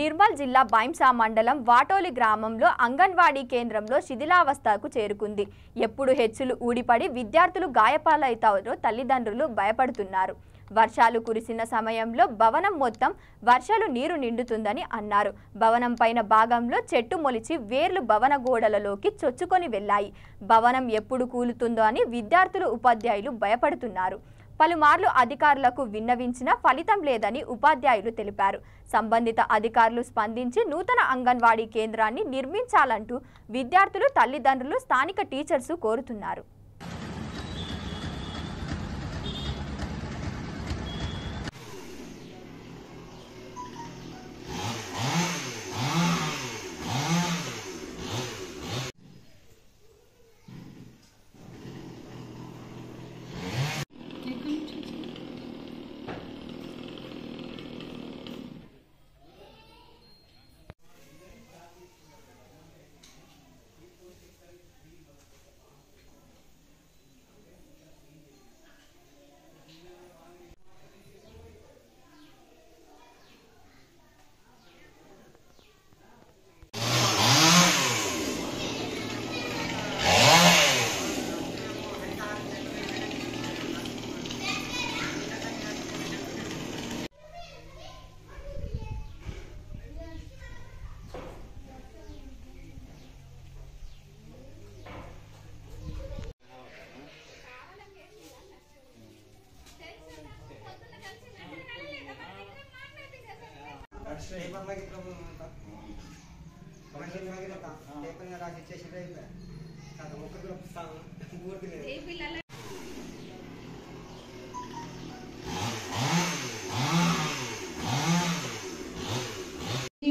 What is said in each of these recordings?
నిర్మల్ జిల్లా బైంసా మండలం వాటోలి గ్రామంలో అంగన్వాడీ కేంద్రంలో శిథిలావస్థకు చేరుకుంది. ఎప్పుడు హెచ్చులు ఊడిపడి విద్యార్థులు గాయపాలవుతారో తల్లిదండ్రులు భయపడుతున్నారు. వర్షాలు కురిసిన సమయంలో భవనం మొత్తం వర్షాలు నీరు నిండుతుందని అన్నారు. భవనం పైన భాగంలో చెట్టు మొలిచి వేర్లు భవన గోడలలోకి చొచ్చుకొని వెళ్లాయి. భవనం ఎప్పుడు కూలుతుందో అని విద్యార్థులు ఉపాధ్యాయులు భయపడుతున్నారు. పలుమార్లు అధికారులకు విన్నవించినా ఫలితం లేదని ఉపాధ్యాయులు తెలిపారు. సంబంధిత అధికారులు స్పందించి నూతన అంగన్వాడీ కేంద్రాన్ని నిర్మించాలంటూ విద్యార్థులు, తల్లిదండ్రులు, స్థానిక టీచర్స్ కోరుతున్నారు.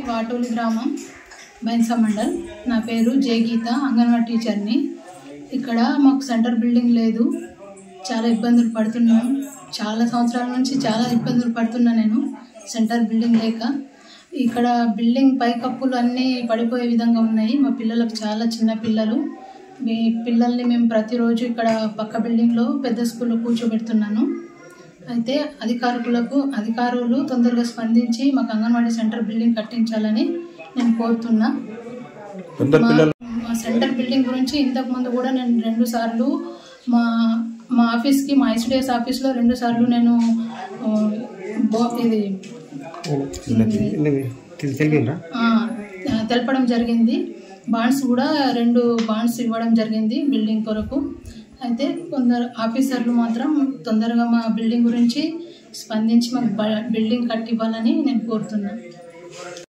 వాటోలి గ్రామం బైంసా మండల్. నా పేరు జే గీత, అంగన్వాడీ టీచర్ని. ఇక్కడ మాకు సెంటర్ బిల్డింగ్ లేదు, చాలా ఇబ్బందులు పడుతున్నాం. చాలా సంవత్సరాల నుంచి చాలా ఇబ్బందులు పడుతున్నా నేను సెంటర్ బిల్డింగ్ లేక. ఇక్కడ బిల్డింగ్ పైకప్పులు అన్నీ పడిపోయే విధంగా ఉన్నాయి. మా పిల్లలకు చాలా చిన్న పిల్లలు. మీ పిల్లల్ని మేము ప్రతిరోజు ఇక్కడ పక్క బిల్డింగ్లో పెద్ద స్కూల్లో కూర్చోబెడుతున్నాను. అయితే అధికారులు తొందరగా స్పందించి మాకు అంగన్వాడీ సెంటర్ బిల్డింగ్ కట్టించాలని నేను కోరుతున్నా. మా సెంటర్ బిల్డింగ్ గురించి ఇంతకుముందు కూడా నేను 2 సార్లు మా ఆఫీస్కి, మా ఐసిడిఎస్ ఆఫీస్లో 2 సార్లు నేను తెలపడం జరిగింది. బాండ్స్ కూడా 2 బాండ్స్ ఇవ్వడం జరిగింది బిల్డింగ్ కొరకు. అయితే కొందరు ఆఫీసర్లు మాత్రం తొందరగా మా బిల్డింగ్ గురించి స్పందించి మాకు బిల్డింగ్ కట్టివ్వాలని నేను కోరుతున్నాను.